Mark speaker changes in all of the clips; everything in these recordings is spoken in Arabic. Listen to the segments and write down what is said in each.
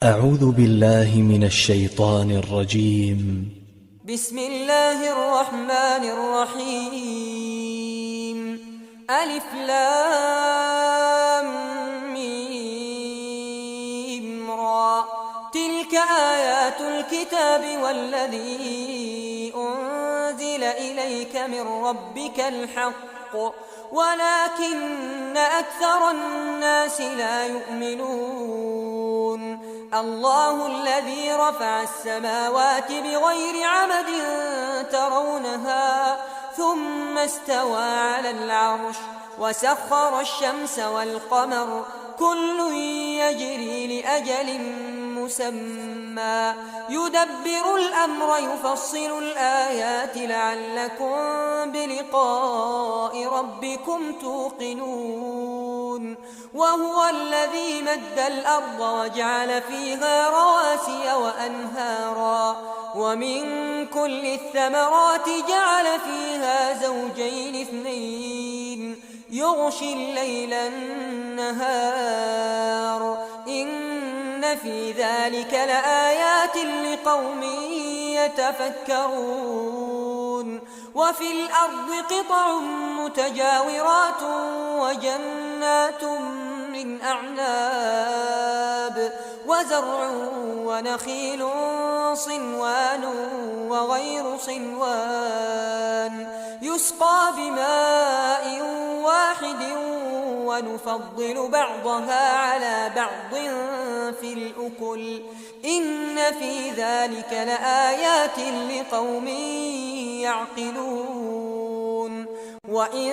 Speaker 1: أعوذ بالله من الشيطان الرجيم.
Speaker 2: بسم الله الرحمن الرحيم. ألف لام ميم را. تلك آيات الكتاب والذي أنزل إليك من ربك الحق ولكن أكثر الناس لا يؤمنون. الله الذي رفع السماوات بغير عمد ترونها ثم استوى على العرش وسخر الشمس والقمر كل يجري لأجل مسمى يدبر الأمر يفصل الآيات لعلكم بلقاء ربكم توقنون. وهو الذي مد الأرض وجعل فيها رواسي وأنهارا ومن كل الثمرات جعل فيها زوجين اثنين يغشي الليل النهار إن في ذلك لآيات لقوم يتفكرون. وفي الأرض قطع متجاورات وجنات من أعناب وزرع ونخيل صنوان وغير صنوان يسقى بماء واحد ونفضل بعضها على بعض في الأكل إن في ذلك لآيات لقوم يعقلون. وإن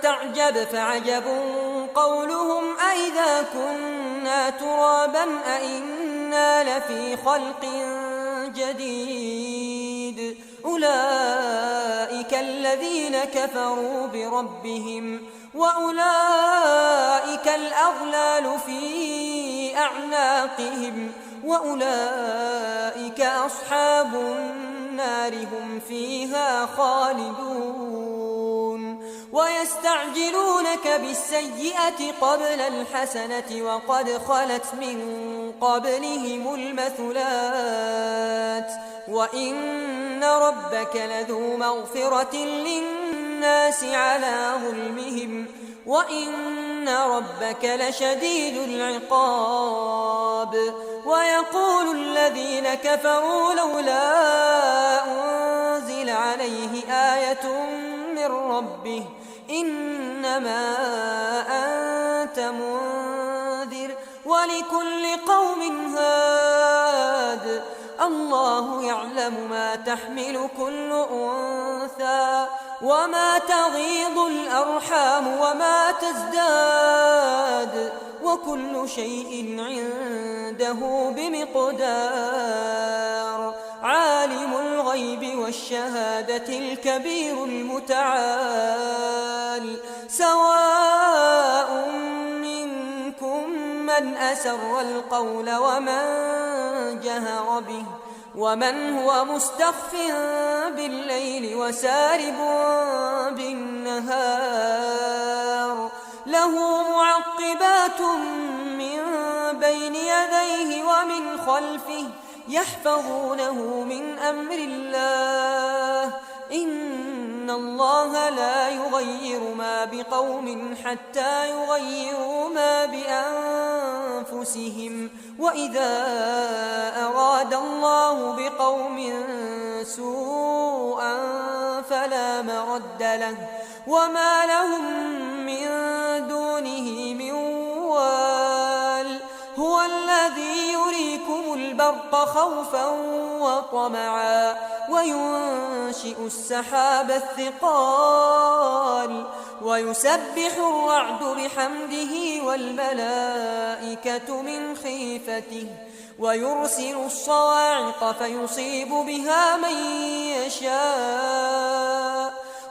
Speaker 2: تعجب فعجب قولهم أئذا كنا ترابا أئنا لفي خلق جديد أولئك الذين كفروا بربهم وأولئك الأغلال في أعناقهم وأولئك أصحاب النار هم فيها خالدون. ويستعجلونك بالسيئة قبل الحسنة وقد خلت من قبلهم المثلات وإن ربك لذو مغفرة للناس على ظلمهم وإن ربك لشديد العقاب. ويقول الذين كفروا لولا أنزل عليه آية من ربه إنما أنت منذر ولكل قوم هاد الله يعلم ما تحمل كل أنثى وما تغيض الأرحام وما تزداد وكل شيء عنده بمقدار. عالم الغيب والشهادة الكبير المتعال سواء منكم من أسر القول ومن جهر به ومن هو مستخف بالليل وسارب بالنهار له معقبات من بين يديه ومن خلفه يحفظونه من أمر الله إن الله لا يغير ما بقوم حتى يغيروا ما بأنفسهم وإذا أراد الله بقوم سوءا فلا مرد له وما لهم من دونه من وال. هو الذي يريكم البرق خوفا وطمعا وينشئ السحاب الثقال ويسبح الرعد بحمده والملائكة من خيفته ويرسل الصواعق فيصيب بها من يشاء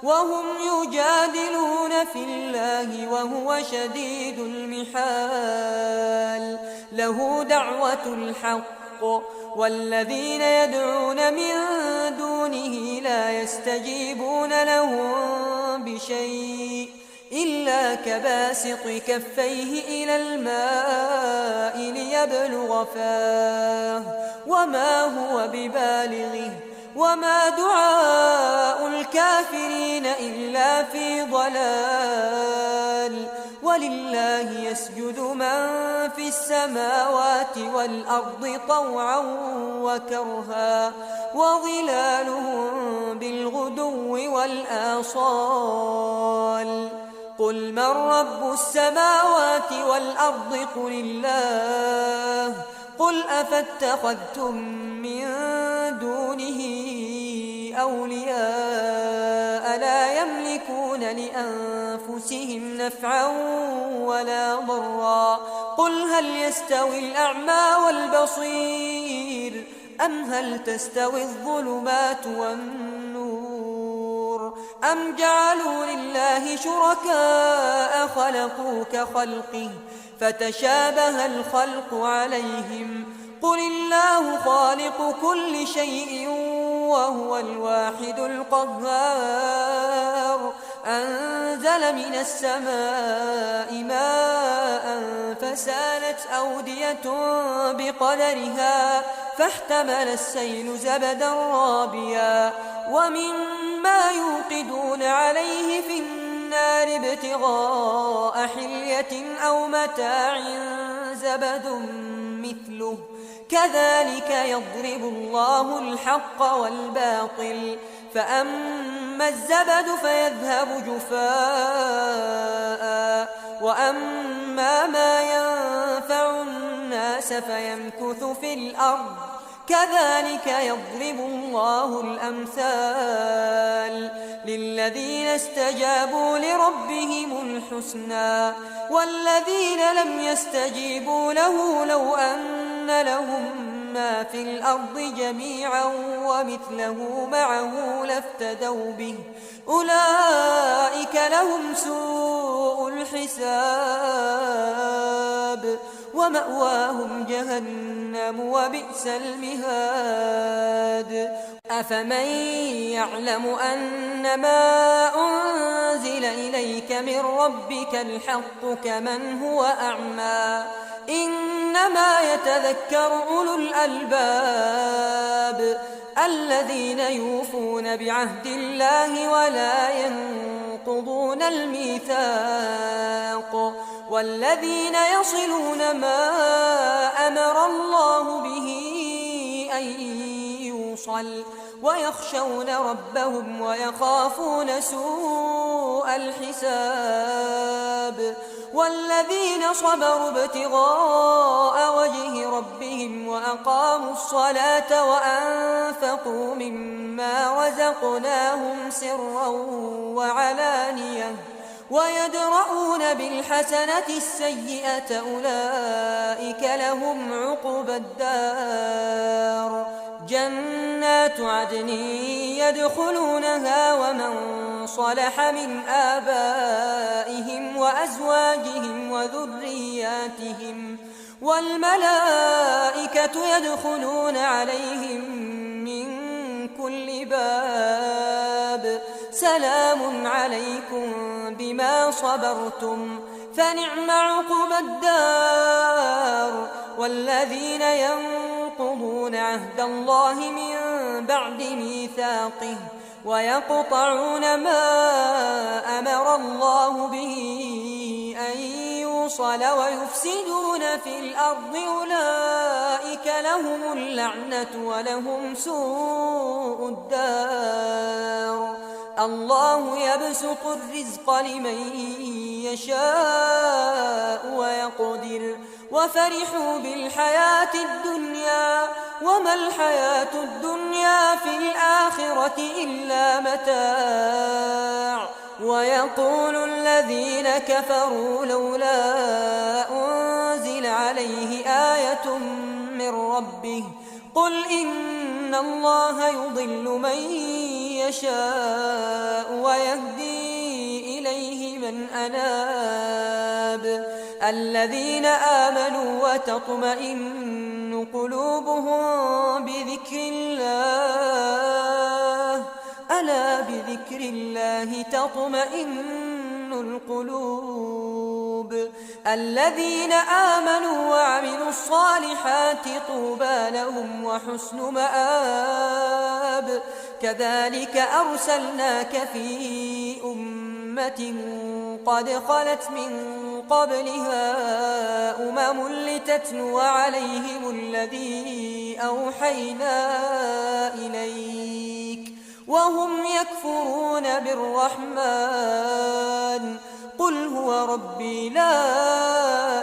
Speaker 2: وهم يجادلون في الله وهو شديد المحال. له دعوة الحق والذين يدعون من دونه لا يستجيبون لهم بشيء إلا كباسط كفيه إلى الماء ليبلغ فاه وما هو ببالغه وما دعاء الكافرين إلا في ضلال ولله يسجد من في السماوات والأرض طوعا وكرها وظلالهم بالغدو والآصال قل من رب السماوات والأرض قل الله قل أفاتخذتم من دونه أولياء لا يملكون لأنفسهم نفعا ولا ضرا قل هل يستوي الأعمى والبصير أم هل تستوي الظلمات والنور أم جعلوا لله شركاء خلقوا كخلقه فتشابه الخلق عليهم قل الله خالق كل شيء وهو الواحد القهار أنزل من السماء ماء فسالت أودية بقدرها فاحتمل السيل زبدا رابيا ومما يوقدون عليه في النار ابتغاء حلية أو متاع زبد مثله كذلك يضرب الله الحق والباطل فأما الزبد فيذهب جفاء وأما ما ينفع الناس فيمكث في الأرض كذلك يضرب الله الأمثال للذين استجابوا لربهم الحسنى والذين لم يستجيبوا له لو أن لهم ما في الأرض جميعا ومثله معه لافتدوا به أولئك لهم سوء الحساب ومأواهم جهنم وبئس المهاد أفمن يعلم أنما أنزل إليك من ربك الحق كمن هو أعمى إنما يتذكر أولو الألباب الذين يوفون بعهد الله ولا ينقضون الميثاق والذين يصلون ما أمر الله به أن يوصل ويخشون ربهم ويخافون سوء الحساب والذين صبروا ابتغاء وجه ربهم وأقاموا الصلاة وأنفقوا مما رزقناهم سرا وعلانية ويدرؤون بالحسنة السيئة أولئك لهم عقبى الدار جنات عدن يدخلونها ومن صلح من آبائهم وأزواجهم وذرياتهم والملائكة يدخلون عليهم من كل باب سلام عليكم بما صبرتم فنعم عقبى الدار والذين ينقضون عهد الله من بعد ميثاقه ويقطعون ما أمر الله به أن يوصل ويفسدون في الأرض أولئك لهم اللعنة ولهم سوء الدار الله يبسط الرزق لمن يشاء ويقدر وفرحوا بالحياة الدنيا وما الحياة الدنيا في الآخرة إلا متاع ويقول الذين كفروا لولا أنزل عليه آية من ربه قل إن الله يضل من يشاء ويهدي إليه من أناب الذين آمنوا وتطمئن قلوبهم بذكر الله ألا بذكر الله تطمئن القلوب الذين آمنوا وعملوا الصالحات طوبى لهم وحسن مآب كذلك أرسلناك في أمة قد خلت من قبلها لتتلو عليهم الذي أوحينا إليك وهم يكفرون بالرحمن قل هو ربي لا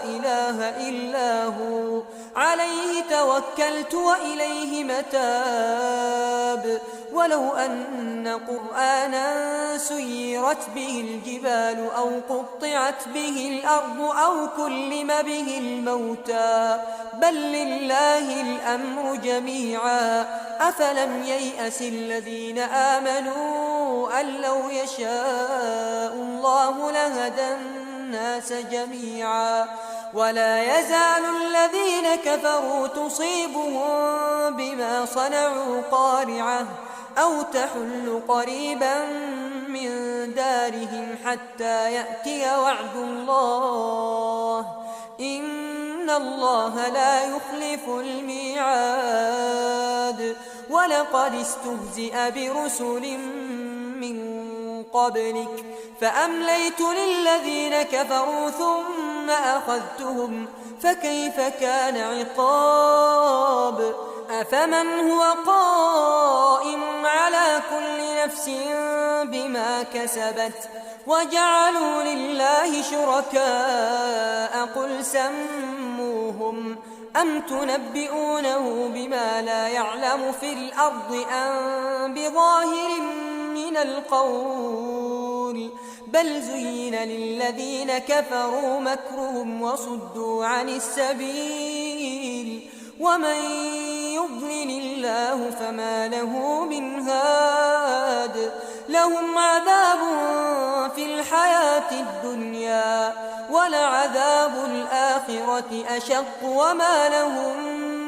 Speaker 2: إله إلا هو عليه توكلت وإليه متاب ولو أن قرآنا سيرت به الجبال أو قطعت به الأرض أو كلم به الموتى بل لله الأمر جميعا أفلم ييأس الذين آمنوا أن لو يشاء الله لهدى الناس جميعا ولا يزال الذين كفروا تصيبهم بما صنعوا قارعة أو تحل قريبا من دارهم حتى يأتي وعد الله إن الله لا يخلف الميعاد ولقد استهزئ برسل من قبلك فأمليت للذين كفروا ثم أخذتهم فكيف كان عقاب أفمن هو قائم على كل نفس بما كسبت وجعلوا لله شركاء قل سموهم أم تنبئونه بما لا يعلم في الأرض أم بظاهر من القول بل زين للذين كفروا مكرهم وصدوا عن السبيل ومن يضلل الله فما له من هاد لهم عذاب في الحياة الدنيا ولعذاب الآخرة أشق وما لهم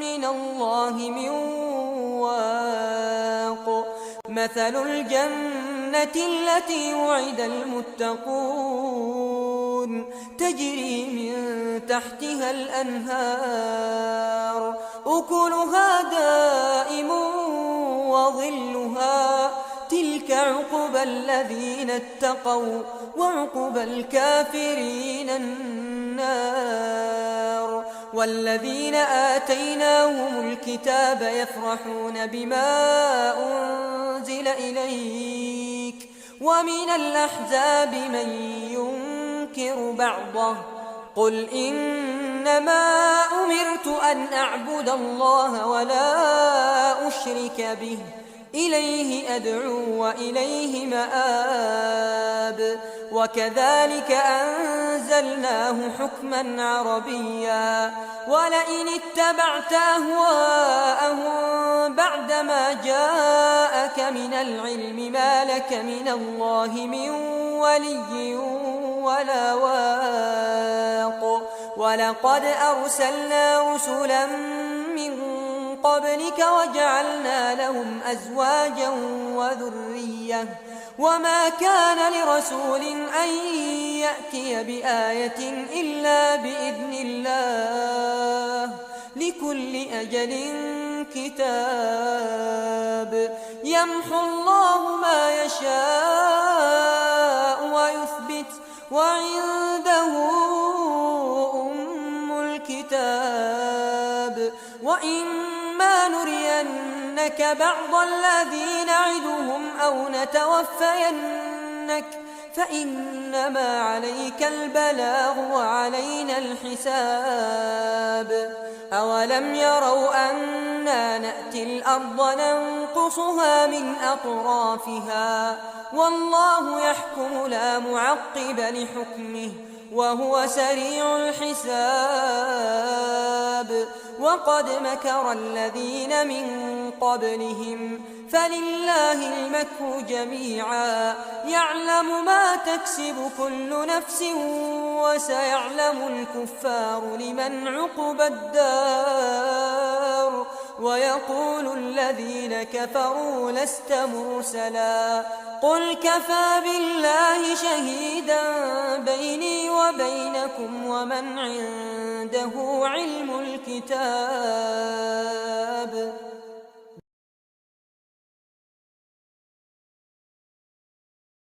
Speaker 2: من الله من واق مثل الجنة التي وعد المتقون تجري من تحتها الأنهار أكلها دائم وظلها تلك عقبى الذين اتقوا وعقبى الكافرين النار والذين آتيناهم الكتاب يفرحون بما أنزل إليك ومن الأحزاب من ينكر بعضه قل إنما أمرت أن أعبد الله ولا أشرك به إليه أدعو وإليه مآب وكذلك أنزلناه حكما عربيا ولئن اتبعت أهواءهم بعدما جاءك من العلم ما لك من الله من ولي ولا واق ولقد أرسلنا رسلا من قبلك وجعلنا لهم أزواجا وذرية وما كان لرسول أن يأتي بآية إلا بإذن الله لكل أجل كتاب يمحو الله ما يشاء ويثبت وعنده أم الكتاب وإما نرينك بعض الذي نعدهم أو نتوفينك فإنما عليك البلاغ وعلينا الحساب أولم يروا أنا نأتي الأرض ننقصها من أطرافها والله يحكم لا معقب لحكمه وهو سريع الحساب وقد مكر الذين من قبلهم فلله المكر جميعا يعلم ما تكسب كل نفس وسيعلم الكفار لمن عقبى الدار ويقول الذين كفروا لست مرسلا قل كفى بالله شهيدا بيني وبينكم ومن عنده علم الكتاب